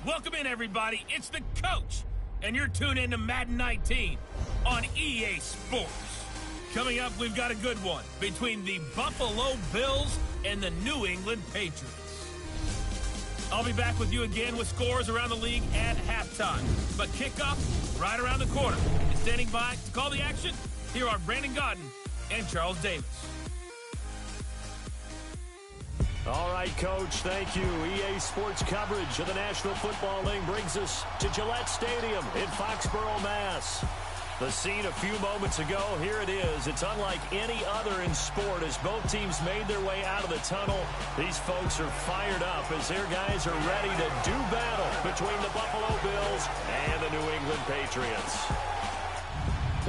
Welcome in, everybody. It's the coach, and you're tuned in to Madden 19 on EA Sports. Coming up, we've got a good one between the Buffalo Bills and the New England Patriots. I'll be back with you again with scores around the league at halftime. But kickoff right around the corner. And standing by to call the action, here are Brandon Gaudin and Charles Davis. All right, Coach, thank you. EA Sports coverage of the National Football League brings us to Gillette Stadium in Foxborough, Mass. The scene a few moments ago, here it is. It's unlike any other in sport as both teams made their way out of the tunnel. These folks are fired up as their guys are ready to do battle between the Buffalo Bills and the New England Patriots.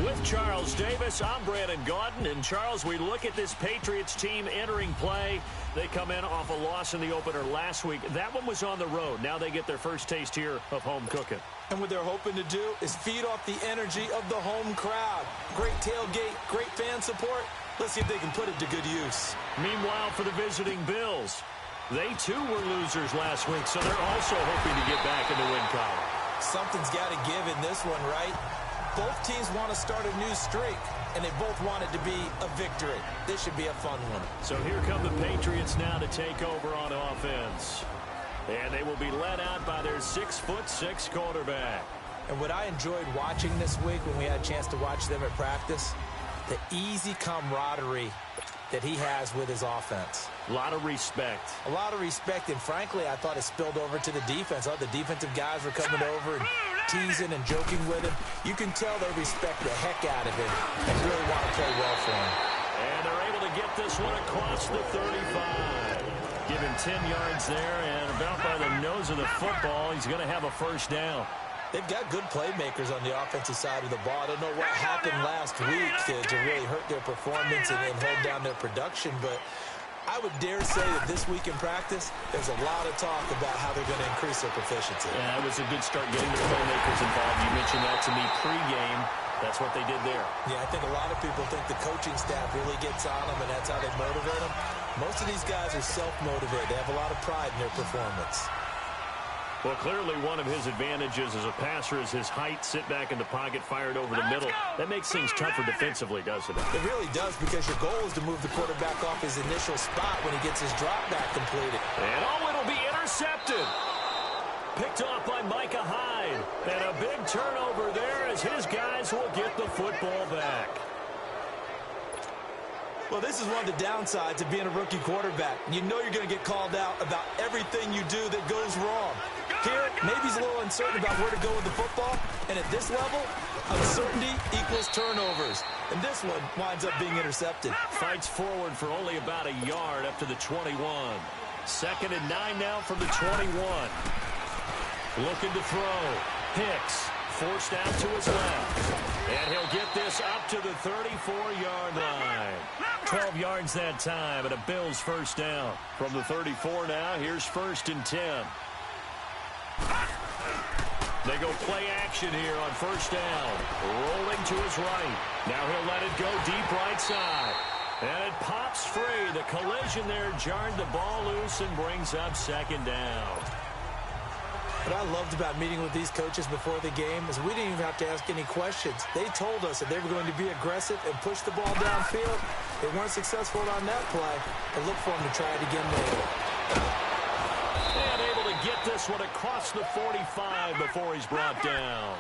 With Charles Davis, I'm Brandon Gaudin. And, Charles, we look at this Patriots team entering play. They come in off a loss in the opener last week. That one was on the road. Now they get their first taste here of home cooking. And what they're hoping to do is feed off the energy of the home crowd. Great tailgate, great fan support. Let's see if they can put it to good use. Meanwhile, for the visiting Bills, they too were losers last week, so they're also hoping to get back in the win column. Something's got to give in this one, right? Both teams want to start a new streak, and they both want it to be a victory. This should be a fun one. So here come the Patriots now to take over on offense. And they will be led out by their 6'6" quarterback. And what I enjoyed watching this week when we had a chance to watch them at practice, the easy camaraderie that he has with his offense. A lot of respect. A lot of respect, and frankly, I thought it spilled over to the defense. All the defensive guys were coming over and teasing and joking with him. You can tell they respect the heck out of him and really want to play well for him. And they're able to get this one across the 35. Give him 10 yards there, and about by the nose of the football, he's going to have a first down. They've got good playmakers on the offensive side of the ball. I don't know what happened last week to really hurt their performance and hold down their production, but I would dare say that this week in practice, there's a lot of talk about how they're going to increase their proficiency. Yeah, it was a good start getting the playmakers involved. You mentioned that to me pregame. That's what they did there. Yeah, I think a lot of people think the coaching staff really gets on them, and that's how they motivate them. Most of these guys are self-motivated. They have a lot of pride in their performance. Well, clearly one of his advantages as a passer is his height, sit back in the pocket, fired over the middle. That makes things tougher defensively, doesn't it? It really does, because your goal is to move the quarterback off his initial spot when he gets his drop back completed. And it'll be intercepted. Picked off by Micah Hyde. And a big turnover there as his guys will get the football back. Well, this is one of the downsides of being a rookie quarterback. You know you're going to get called out about everything you do that goes wrong. Here, maybe he's a little uncertain about where to go with the football. And at this level, uncertainty equals turnovers. And this one winds up being intercepted. Fights forward for only about a yard up to the 21. 2nd and 9 now from the 21. Looking to throw. Hicks forced out to his left. And he'll get this up to the 34-yard line. 12 yards that time and a Bills first down. From the 34 now, here's 1st and 10. They go play action here on 1st down. Rolling to his right. Now he'll let it go deep right side. And it pops free. The collision there jarred the ball loose and brings up 2nd down. What I loved about meeting with these coaches before the game is we didn't even have to ask any questions. They told us that they were going to be aggressive and push the ball downfield. They weren't successful on that play, and look for them to try it again later. And able to get this one across the 45 before he's brought down.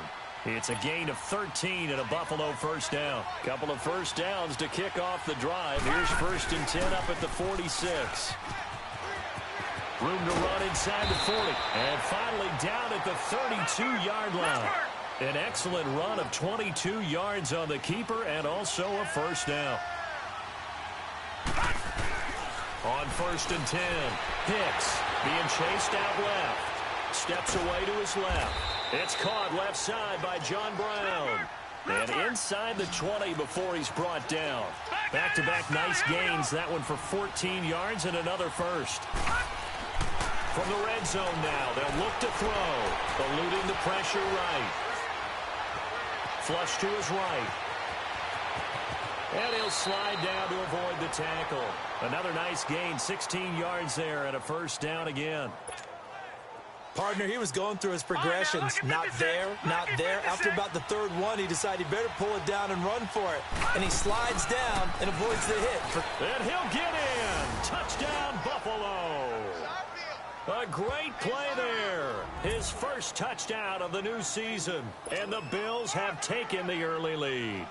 It's a gain of 13 and a Buffalo first down. Couple of first downs to kick off the drive. Here's 1st and 10 up at the 46. Room to run inside the 40. And finally down at the 32-yard line. An excellent run of 22 yards on the keeper and also a first down. On 1st and 10, Hicks being chased out left. Steps away to his left. It's caught left side by John Brown. And inside the 20 before he's brought down. Back-to-back nice gains. That one for 14 yards and another first. From the red zone now, they'll look to throw. Eluding the pressure right. Flush to his right. And he'll slide down to avoid the tackle. Another nice gain, 16 yards there, and a first down again. Partner, he was going through his progressions. Not there, not there. After about the third one, he decided he better pull it down and run for it. And he slides down and avoids the hit. And he'll get in. Touchdown, Buffalo. A great play there. His first touchdown of the new season. And the Bills have taken the early lead.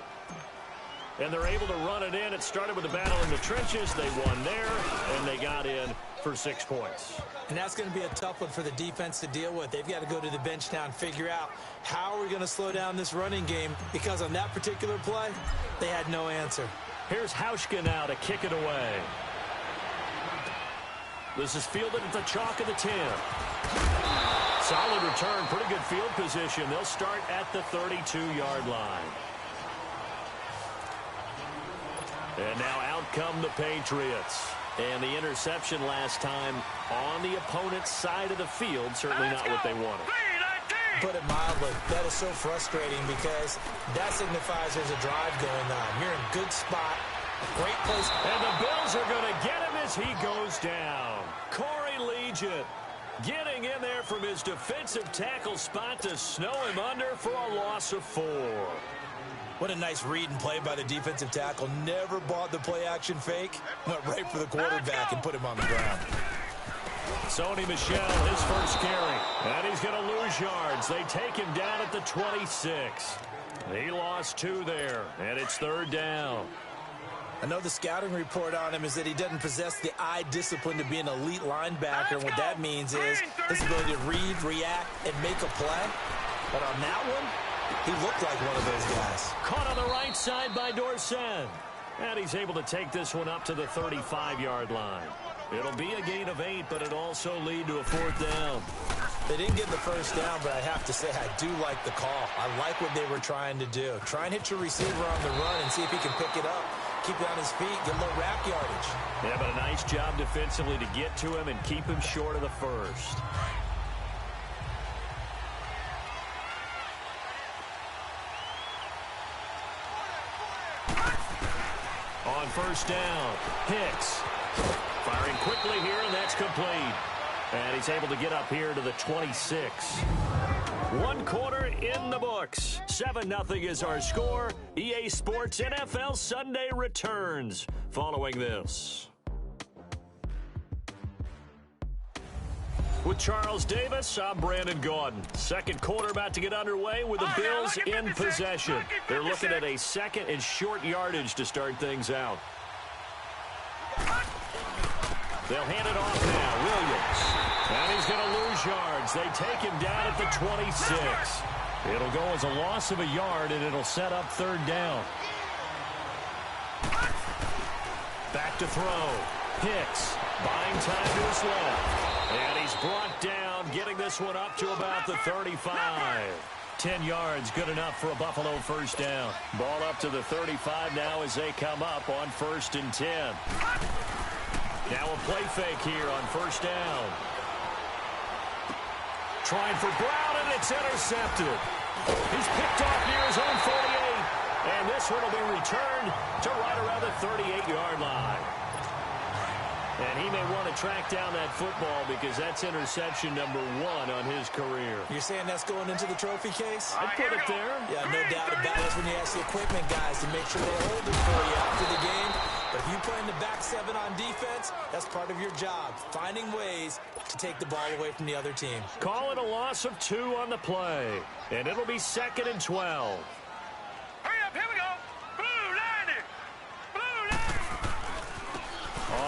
And they're able to run it in. It started with a battle in the trenches. They won there, and they got in for 6 points. And that's going to be a tough one for the defense to deal with. They've got to go to the bench now and figure out how are we going to slow down this running game, because on that particular play, they had no answer. Here's Hauschka now to kick it away. This is fielded at the chalk of the 10. Solid return, pretty good field position. They'll start at the 32-yard line. And now out come the Patriots. And the interception last time on the opponent's side of the field, certainly not what they wanted. Put it mildly, that is so frustrating because that signifies there's a drive going on. You're in a good spot, great place. And the Bills are going to get him as he goes down. Corey Liuget getting in there from his defensive tackle spot to snow him under for a loss of 4. What a nice read and play by the defensive tackle. Never bought the play-action fake. Went right for the quarterback and put him on the ground. Sony Michel, his first carry. And he's going to lose yards. They take him down at the 26. He lost 2 there, and it's 3rd down. I know the scouting report on him is that he doesn't possess the eye discipline to be an elite linebacker. And what that means is his ability to read, react, and make a play. But on that one, he looked like one of those guys. Caught on the right side by Dorsett. And he's able to take this one up to the 35-yard line. It'll be a gain of 8, but it'll also lead to a 4th down. They didn't get the first down, but I have to say I do like the call. I like what they were trying to do. Try and hit your receiver on the run and see if he can pick it up. Keep it on his feet, get a little rack yardage. Yeah, but a nice job defensively to get to him and keep him short of the first. On first down, Hicks firing quickly here, and that's complete. And he's able to get up here to the 26. 1 quarter in the books. 7-0 is our score. EA Sports NFL Sunday returns following this. With Charles Davis, I'm Brandon Gaudin. Second quarter about to get underway with the Bills in possession. They're looking at a second and short yardage to start things out. They'll hand it off now. Williams. And he's going to lose yards. They take him down at the 26. It'll go as a loss of a yard, and it'll set up 3rd down. Back to throw. Hicks buying time to his left. And he's brought down, getting this one up to about the 35. 10 yards, good enough for a Buffalo first down. Ball up to the 35 now as they come up on 1st and 10. Now a play fake here on first down. Trying for Brown, and it's intercepted. He's picked off near his own 48. And this one will be returned to right around the 38-yard line. And he may want to track down that football because that's interception number 1 on his career. You're saying that's going into the trophy case? I'd put it there. Yeah, no doubt about it. That's when you ask the equipment guys to make sure they hold it for you after the game. But if you play in the back 7 on defense, that's part of your job, finding ways to take the ball away from the other team. Call it a loss of 2 on the play. And it'll be 2nd and 12. Hurry up, here we go. Blue line it. Blue line.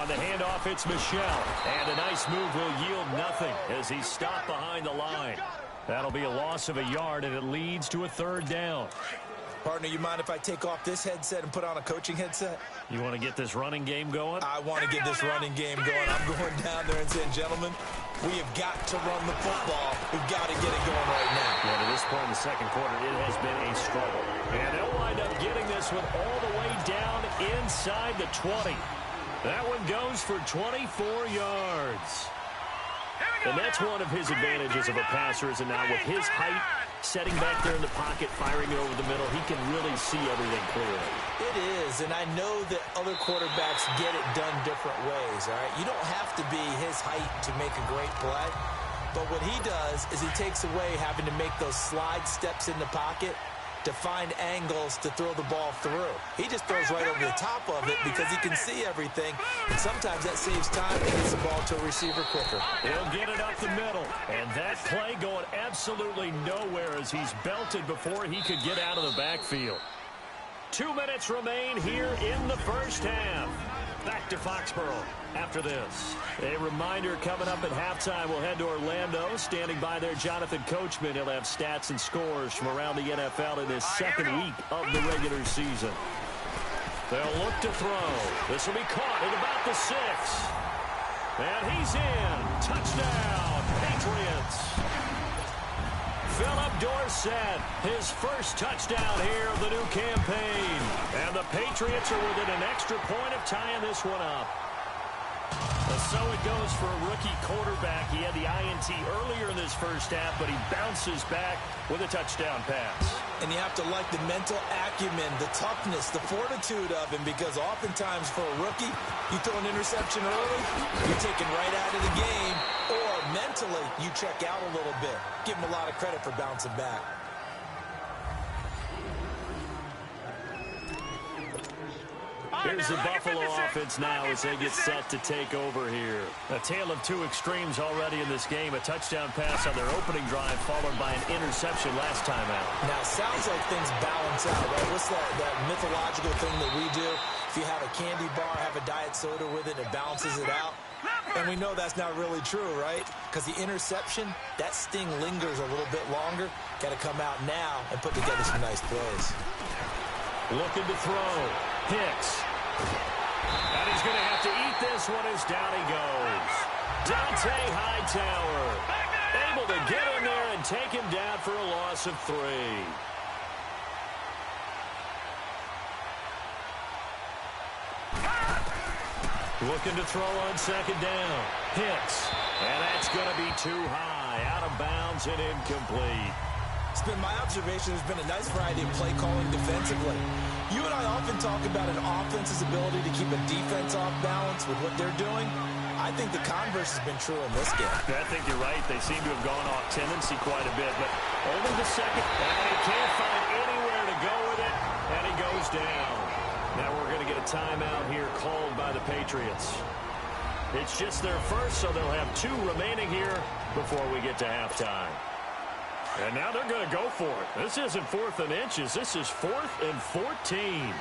On the handoff, it's Michel. And a nice move will yield nothing as he's stopped behind the line. That'll be a loss of a yard, and it leads to a 3rd down. Partner, you mind if I take off this headset and put on a coaching headset? You want to get this running game going? I want to get this running game going. I'm going down there and saying, gentlemen, we have got to run the football. We've got to get it going right now. Yeah, to this point in the second quarter, it has been a struggle. And they'll wind up getting this one all the way down inside the 20. That one goes for 24 yards. And that's one of his advantages of a passer, is now with his height, setting back there in the pocket, firing it over the middle, he can really see everything clearly. It is, and I know that other quarterbacks get it done different ways, all right? You don't have to be his height to make a great play, But what he does is he takes away having to make those slide steps in the pocket to find angles to throw the ball through. He just throws right over the top of it because he can see everything. And sometimes that saves time and gets the ball to a receiver quicker. He'll get it up the middle. And that play going absolutely nowhere as he's belted before he could get out of the backfield. 2 minutes remain here in the first half. Back to Foxborough after this. A reminder, coming up at halftime, we'll head to Orlando. Standing by there, Jonathan Coachman. He'll have stats and scores from around the NFL in his second week of the regular season. They'll look to throw. This will be caught at about the 6. And he's in. Touchdown, Patriots. Philip Dorsett, his first touchdown here of the new campaign. And the Patriots are within an extra point of tying this one up. So it goes for a rookie quarterback. He had the INT earlier in this first half, but he bounces back with a touchdown pass. And you have to like the mental acumen, the toughness, the fortitude of him, because oftentimes for a rookie, you throw an interception early, you're taken right out of the game, or mentally you check out a little bit. Give him a lot of credit for bouncing back. Here's the Buffalo offense now as they get set to take over here. A tale of two extremes already in this game. A touchdown pass on their opening drive followed by an interception last time out. Now, it sounds like things balance out, right? What's that mythological thing that we do? If you have a candy bar, have a diet soda with it, it balances it out. And we know that's not really true, right? Because the interception, that sting lingers a little bit longer. Got to come out now and put together some nice plays. Looking to throw. Hicks. And he's going to have to eat this one as down he goes. Dante Hightower able to get in there and take him down for a loss of 3. Looking to throw on second down. Hicks. And that's going to be too high. Out of bounds and incomplete. It's been my observation there's been a nice variety of play calling defensively. You and I often talk about an offense's ability to keep a defense off balance with what they're doing. I think the converse has been true in this game. I think you're right. They seem to have gone off tendency quite a bit, but only the second. And he can't find anywhere to go with it, and he goes down. Now we're going to get a timeout here called by the Patriots. It's just their first, so they'll have 2 remaining here before we get to halftime. And now they're going to go for it. This isn't 4th and inches. This is 4th and 14.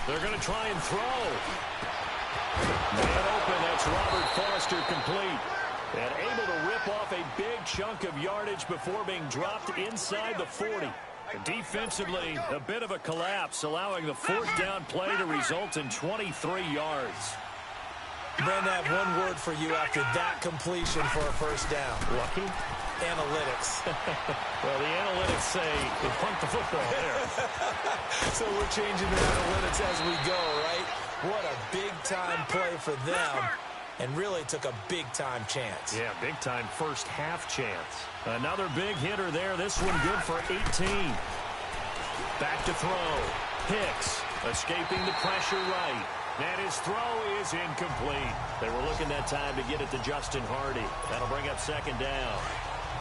They're going to try and throw. Man open. That's Robert Foster complete. And able to rip off a big chunk of yardage before being dropped inside the 40. Defensively, a bit of a collapse, allowing the 4th down play to result in 23 yards. Brandon, I have one word for you after that completion for a first down. Lucky? Analytics. Well, the analytics say they punt the football there. So we're changing the analytics as we go, right? What a big-time play for them, and really took a big-time chance. Yeah, big-time first half chance. Another big hitter there. This one good for 18. Back to throw. Hicks escaping the pressure right. And his throw is incomplete. They were looking that time to get it to Justin Hardy. That'll bring up second down.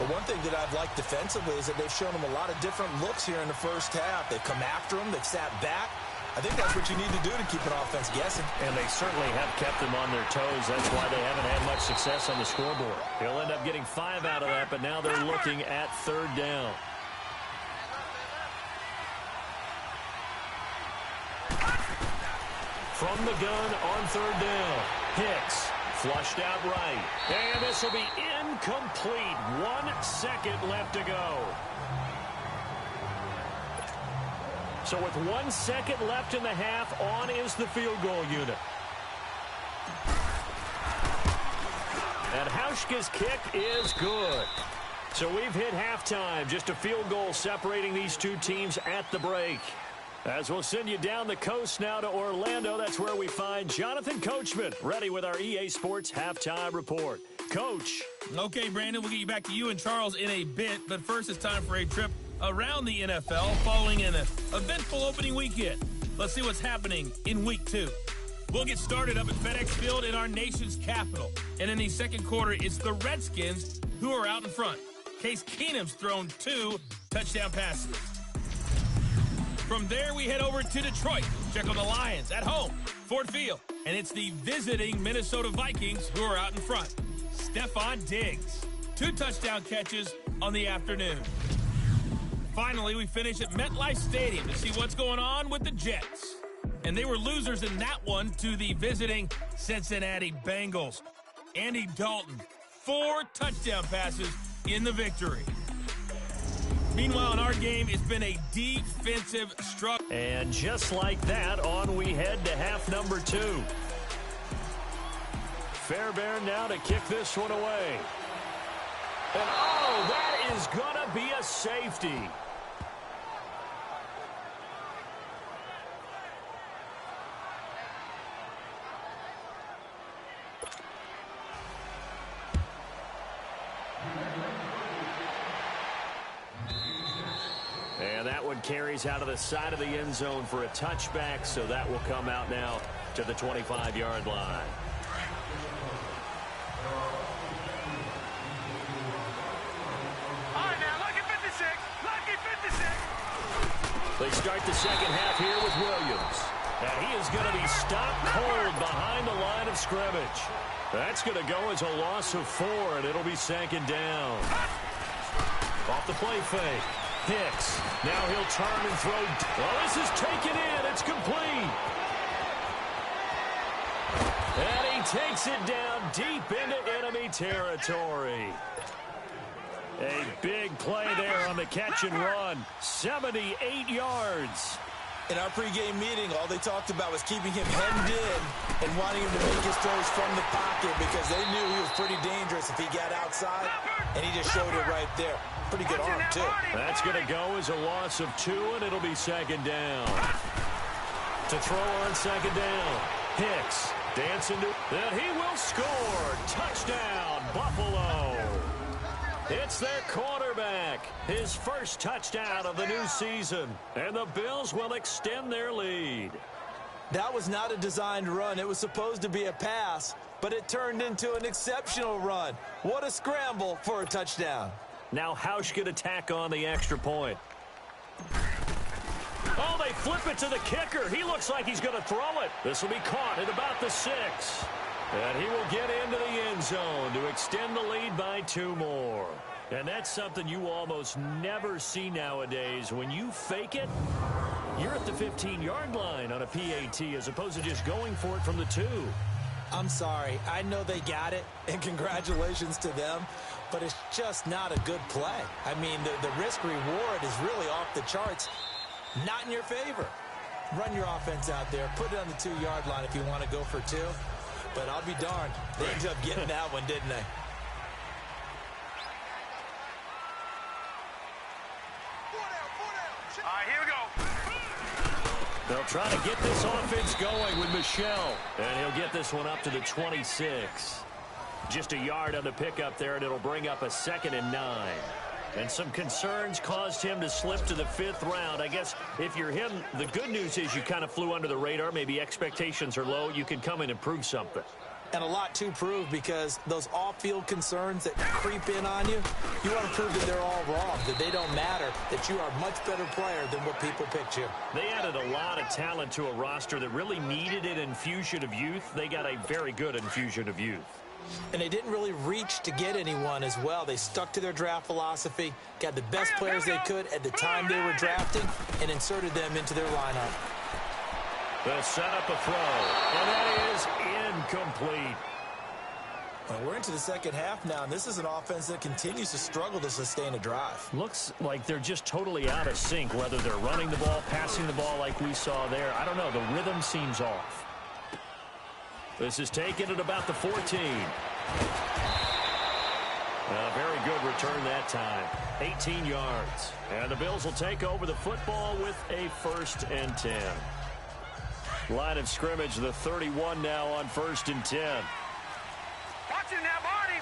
But one thing that I've liked defensively is that they've shown them a lot of different looks here in the first half. They've come after them. They've sat back. I think that's what you need to do to keep an offense guessing. And they certainly have kept them on their toes. That's why they haven't had much success on the scoreboard. They'll end up getting 5 out of that, but now they're looking at 3rd down. From the gun on 3rd down. Hicks flushed out right. And this will be incomplete. 1 second left to go. So with 1 second left in the half, on is the field goal unit. And Hauschka's kick is good. So we've hit halftime. Just a field goal separating these two teams at the break. As we'll send you down the coast now to Orlando, that's where we find Jonathan Coachman, ready with our EA Sports Halftime Report. Coach. Okay, Brandon, we'll get you back to you and Charles in a bit, but first it's time for a trip around the NFL following an eventful opening weekend. Let's see what's happening in Week 2. We'll get started up at FedEx Field in our nation's capital. And in the second quarter, it's the Redskins who are out in front. Case Keenum's thrown 2 touchdown passes. From there, we head over to Detroit. Check on the Lions at home, Ford Field. And it's the visiting Minnesota Vikings who are out in front. Stephon Diggs, 2 touchdown catches on the afternoon. Finally, we finish at MetLife Stadium to see what's going on with the Jets. And they were losers in that one to the visiting Cincinnati Bengals. Andy Dalton, 4 touchdown passes in the victory. Meanwhile, in our game, it's been a defensive struggle. And just like that, on we head to half number 2. Fairbairn now to kick this one away. And oh, that is going to be a safety. And that one carries out of the side of the end zone for a touchback, so that will come out now to the 25-yard line. All right, now, lucky 56. Lucky 56. They start the second half here with Williams. And he is going to be stopped cold behind the line of scrimmage. That's going to go as a loss of 4, and it'll be second down. Off the play fake. Hicks. Now he'll turn and throw. Oh, this is taken in. It's complete. And he takes it down deep into enemy territory. A big play there on the catch and run. 78 yards. In our pregame meeting, all they talked about was keeping him hemmed in and wanting him to make his throws from the pocket because they knew he was pretty dangerous if he got outside, and he just showed it right there. Pretty good arm, too. That's going to go as a loss of 2, and it'll be second down. To throw on second down. Hicks dancing to, and he will score. Touchdown, Buffalo. It's their quarterback. His first touchdown of the new season. And the Bills will extend their lead. That was not a designed run. It was supposed to be a pass, but it turned into an exceptional run. What a scramble for a touchdown. Now Hausch could attack on the extra point. Oh, they flip it to the kicker. He looks like he's going to throw it. This will be caught at about the 6. And he will get into the end zone to extend the lead by 2 more. And that's something you almost never see nowadays. When you fake it, you're at the 15-yard line on a PAT as opposed to just going for it from the 2. I'm sorry. I know they got it, and congratulations to them, but it's just not a good play. I mean, the risk-reward is really off the charts. Not in your favor. Run your offense out there. Put it on the 2-yard line if you want to go for 2. But I'll be darned. They ended up getting that one, didn't they? All right, here we go. They'll try to get this offense going with Michel. And he'll get this one up to the 26. Just a yard on the pickup there, and it'll bring up a 2nd and 9. And some concerns caused him to slip to the 5th round. I guess if you're him, the good news is you kind of flew under the radar. Maybe expectations are low. You can come in and prove something. And a lot to prove because those off-field concerns that creep in on you, you want to prove that they're all wrong, that they don't matter, that you are a much better player than what people picked you. They added a lot of talent to a roster that really needed an infusion of youth. They got a very good infusion of youth. And they didn't really reach to get anyone as well. They stuck to their draft philosophy, got the best players they could at the time they were drafting, and inserted them into their lineup. They'll set up a throw, and that is incomplete. Well, we're into the second half now, and this is an offense that continues to struggle to sustain a drive. Looks like they're just totally out of sync, whether they're running the ball, passing the ball like we saw there. I don't know. The rhythm seems off. This is taken at about the 14. A very good return that time. 18 yards. And the Bills will take over the football with a 1st and 10. Line of scrimmage, the 31 now on 1st and 10. Watch it now, Barney.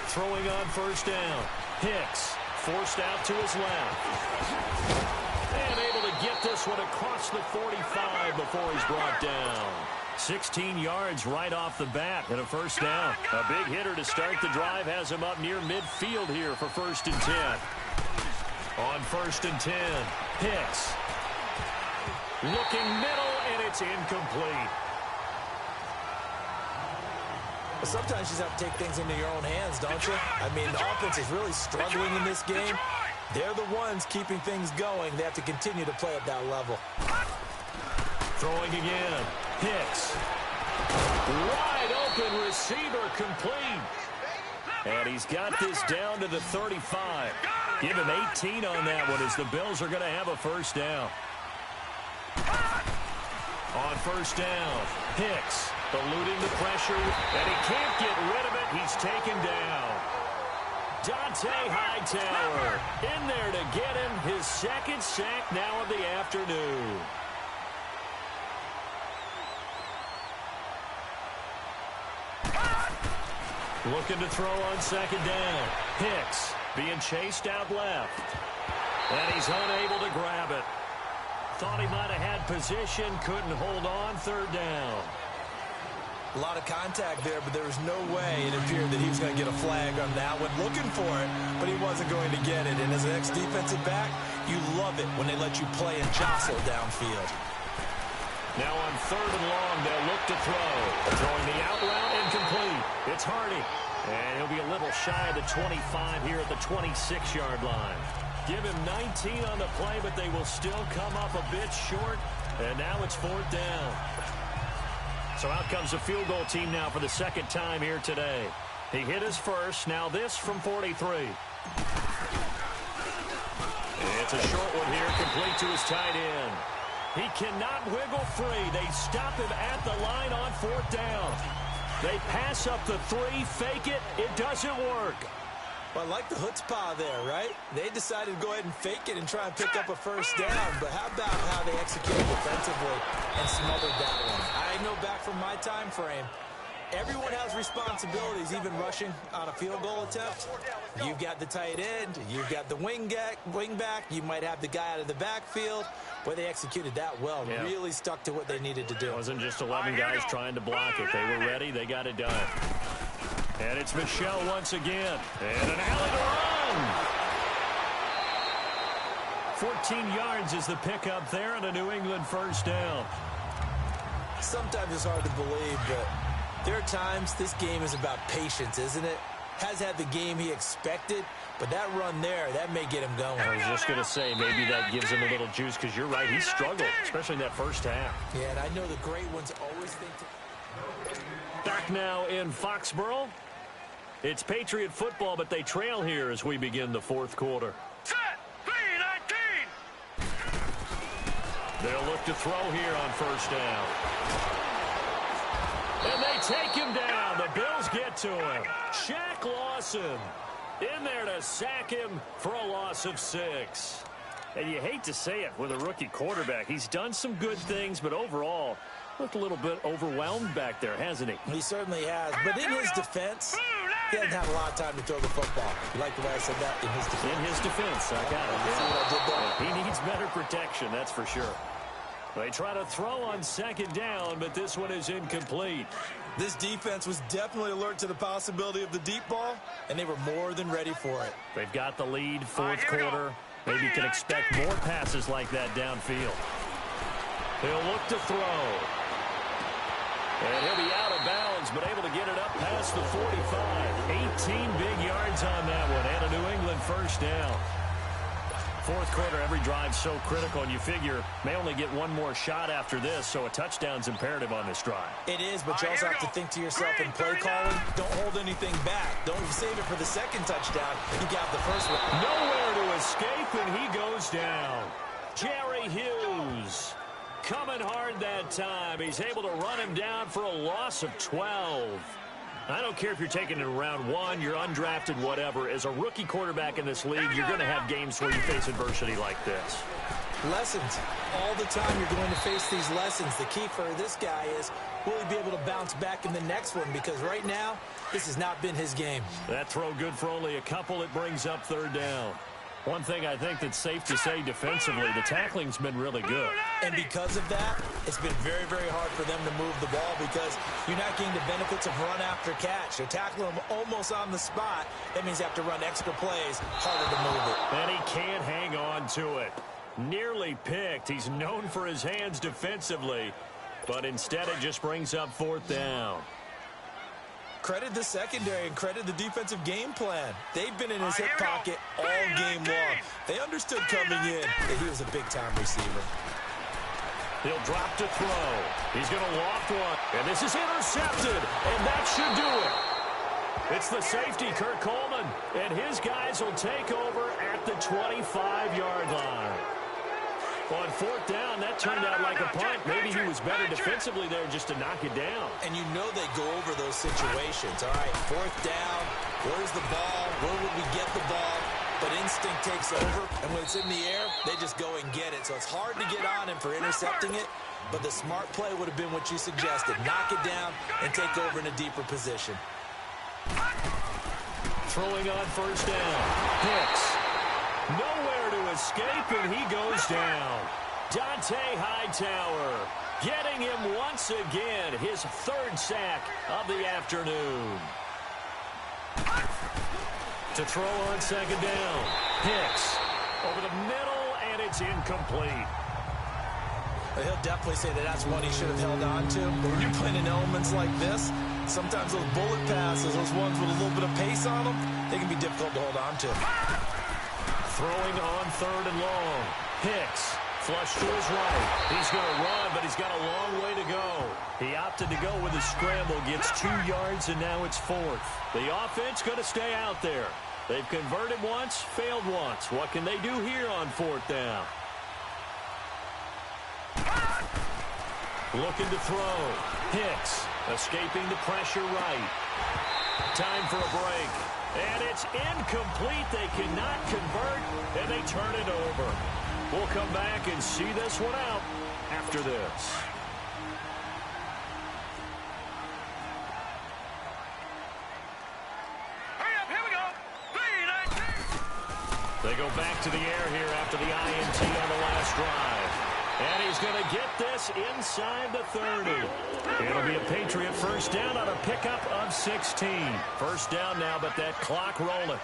Throwing on 1st down. Hicks forced out to his left. And able to get this one across the 45 before he's brought down. 16 yards right off the bat and a first down. A big hitter to start the drive has him up near midfield here for 1st and 10. On 1st and 10, Hicks. Looking middle, and it's incomplete. Sometimes you just have to take things into your own hands, don't you? I mean, the offense is really struggling in this game. They're the ones keeping things going. They have to continue to play at that level. Throwing again. Hicks. Wide open receiver complete. And he's got this down to the 35. Give him 18 on that one as the Bills are going to have a first down. On first down, Hicks eluding the pressure, and he can't get rid of it. He's taken down. Dante Hightower in there to get him his 2nd sack now of the afternoon. Looking to throw on 2nd down. Hicks being chased out left. And he's unable to grab it. Thought he might have had position, couldn't hold on. 3rd down. A lot of contact there, but there was no way it appeared that he was going to get a flag on that one. Looking for it, but he wasn't going to get it. And as an ex-defensive back, you love it when they let you play and jostle downfield. Now on 3rd and long, they'll look to throw. Throwing the out route incomplete. It's Hardy. And he'll be a little shy of the 25 here at the 26-yard line. Give him 19 on the play, but they will still come up a bit short. And now it's 4th down. So out comes the field goal team now for the 2nd time here today. He hit his first. Now this from 43. It's a short one here, complete to his tight end. He cannot wiggle free. They stop him at the line on 4th down. They pass up the 3, fake it. It doesn't work. Well, I like the chutzpah there, right? They decided to go ahead and fake it and try and pick up a first down. But how about how they executed defensively and smothered that one? I know back from my time frame, everyone has responsibilities, even rushing on a field goal attempt. You've got the tight end. You've got the wing back. You might have the guy out of the backfield. But they executed that well. Yeah. Really stuck to what they needed to do. It wasn't just 11 guys trying to block it. They were ready. They got it done. And it's Michel once again. And an alley to run. 14 yards is the pickup there and a New England first down. Sometimes it's hard to believe, but there are times this game is about patience, isn't it? Has had the game he expected, but that run there, that may get him going. I was just going to say, maybe that gives him a little juice, because you're right, he struggled, especially in that first half. Yeah, and I know the great ones always think to... Back now in Foxborough. It's Patriot football, but they trail here as we begin the 4th quarter. Set, 3-19. They'll look to throw here on first down. And they take him down. The Bills get to him. Shaq Lawson in there to sack him for a loss of 6. And you hate to say it with a rookie quarterback. He's done some good things, but overall, looked a little bit overwhelmed back there, hasn't he? He certainly has. But in his defense, he doesn't have a lot of time to throw the football. You like the way I said that? In his defense. In his defense, I got it. You see what I did there? He needs better protection, that's for sure. They try to throw on 2nd down, but this one is incomplete. This defense was definitely alert to the possibility of the deep ball, and they were more than ready for it. They've got the lead, 4th quarter. Maybe you can expect more passes like that downfield. He'll look to throw. And he'll be out of bounds, but able to get it up past the 45. 18 big yards on that one, and a New England first down. 4th quarter, every drive so critical, and you figure may only get one more shot after this, so a touchdown's imperative on this drive. It is, but you also have to think to yourself in play calling, don't hold anything back. Don't save it for the 2nd touchdown. You got the first one. Nowhere to escape, and he goes down. Jerry Hughes coming hard that time. He's able to run him down for a loss of 12. I don't care if you're taking it in round 1, you're undrafted, whatever. As a rookie quarterback in this league, you're going to have games where you face adversity like this. Lessons. All the time you're going to face these lessons. The key for this guy is, will he be able to bounce back in the next one? Because right now, this has not been his game. That throw good for only a couple. It brings up 3rd down. One thing I think that's safe to say defensively, the tackling's been really good. And because of that, it's been very, very hard for them to move the ball because you're not getting the benefits of run after catch. You're tackling them almost on the spot. That means you have to run extra plays, harder to move it. And he can't hang on to it. Nearly picked. He's known for his hands defensively, but instead it just brings up 4th down. Credit the secondary and credit the defensive game plan. They've been in his hip pocket all game long. They understood coming in that he was a big-time receiver. He'll drop to throw. He's going to loft one. And this is intercepted. And that should do it. It's the safety, Kurt Coleman. And his guys will take over at the 25-yard line. On 4th down, that turned out like a punt. Maybe he was better defensively there just to knock it down. And you know they go over those situations. All right, 4th down, where's the ball? Where would we get the ball? But instinct takes over, and when it's in the air, they just go and get it. So it's hard to get on him for intercepting it, but the smart play would have been what you suggested. Knock it down and take over in a deeper position. Throwing on 1st down. Hicks. Nowhere to escape, and he goes down. Dante Hightower getting him once again, his 3rd sack of the afternoon. To throw on 2nd down. Hicks over the middle, and it's incomplete. He'll definitely say that that's one he should have held on to. But when you're playing in elements like this, sometimes those bullet passes, those ones with a little bit of pace on them, they can be difficult to hold on to. Throwing on 3rd and long. Hicks, flush to his right. He's going to run, but he's got a long way to go. He opted to go with a scramble, gets 2 yards, and now it's 4th. The offense going to stay out there. They've converted once, failed once. What can they do here on 4th down? Looking to throw. Hicks, escaping the pressure right. Time for a break. And it's incomplete. They cannot convert, and they turn it over. We'll come back and see this one out after this. Hurry up, here we go. 3-19. They go back to the air here after the INT on the last drive. And he's going to get this inside the 30. It'll be a Patriot 1st down on a pickup of 16. 1st down now, but that clock rolling.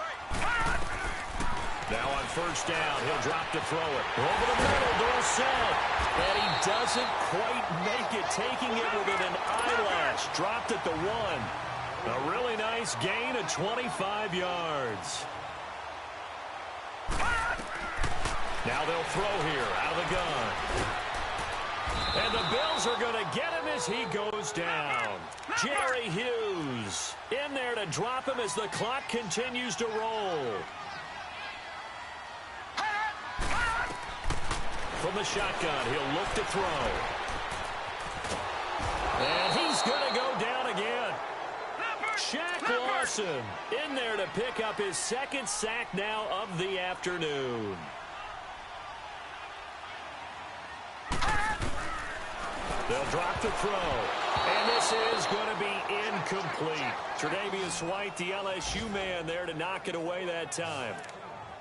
Now on 1st down, he'll drop to throw it. Over the middle, Dorsett. And he doesn't quite make it, taking it within an eyelash. Dropped at the 1. A really nice gain of 25 yards. Now they'll throw here out of the gun. And the Bills are going to get him as he goes down. Jerry Hughes in there to drop him as the clock continues to roll. From the shotgun, he'll look to throw. And he's going to go down again. Shaq Lawson in there to pick up his 2nd sack now of the afternoon. They'll drop the throw. And this is going to be incomplete. Tre'Davious White, the LSU man, there to knock it away that time.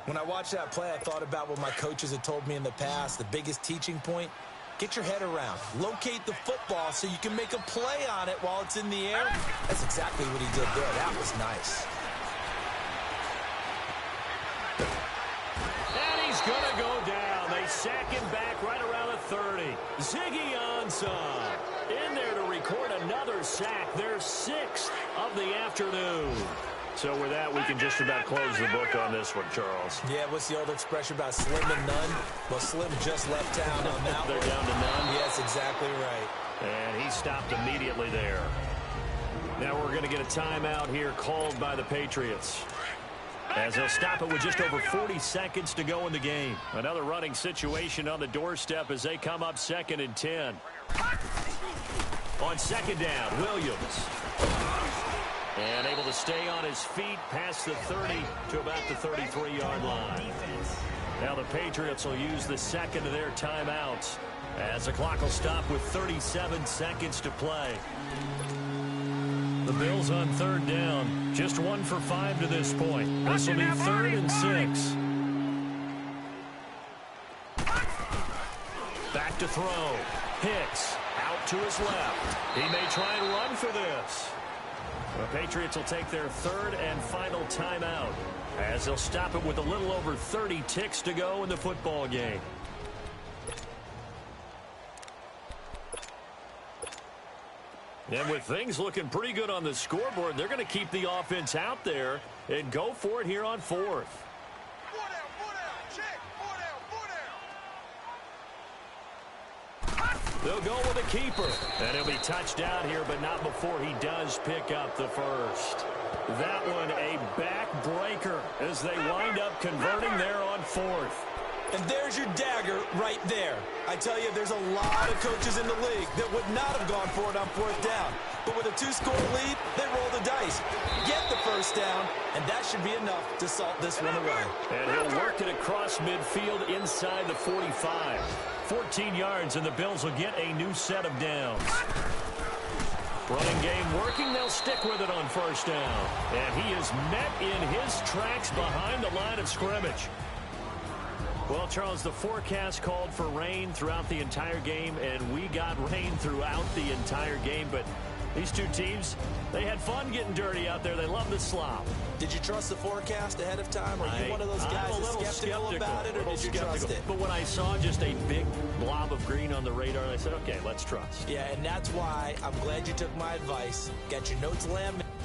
When I watched that play, I thought about what my coaches had told me in the past. The biggest teaching point, get your head around. Locate the football so you can make a play on it while it's in the air. That's exactly what he did there. That was nice. And he's going to go down. They sack him back right around the 30. Ziggy Ansah in there to record another sack. Their 6th of the afternoon. So with that, we can just about close the book on this one, Charles. Yeah, what's the old expression about slim and none? Well, Slim just left town on that They're one. down to none. Yes, exactly right. And he stopped immediately there. Now we're going to get a timeout here called by the Patriots, as they'll stop it with just over 40 seconds to go in the game. Another running situation on the doorstep as they come up 2nd and 10. On 2nd down, Williams. And able to stay on his feet past the 30 to about the 33-yard line. Now the Patriots will use the 2nd of their timeouts as the clock will stop with 37 seconds to play. The Bills on 3rd down, just 1 for 5 to this point. This will be 3rd and 6. left to throw. Hicks out to his left. He may try and run for this. The Patriots will take their third and final timeout as they'll stop it with a little over 30 ticks to go in the football game. And with things looking pretty good on the scoreboard, they're going to keep the offense out there and go for it here on fourth. They'll go with a keeper. And he'll be touched down here, but not before he does pick up the first. That one a backbreaker as they wind up converting there on fourth. And there's your dagger right there. I tell you, there's a lot of coaches in the league that would not have gone for it on fourth down. But with a 2-score lead, they roll the dice. Get the first down, and that should be enough to salt this one away. And he'll work it across midfield inside the 45. 14 yards, and the Bills will get a new set of downs. Running game working. They'll stick with it on first down. And he is met in his tracks behind the line of scrimmage. Well, Charles, the forecast called for rain throughout the entire game, and we got rain throughout the entire game. But these two teams, they had fun getting dirty out there. They love the slop. Did you trust the forecast ahead of time? Are you one of those guys that's skeptical about it, or did you trust it? But when I saw just a big blob of green on the radar, I said, okay, let's trust. Yeah, and that's why I'm glad you took my advice. Got your notes laminated.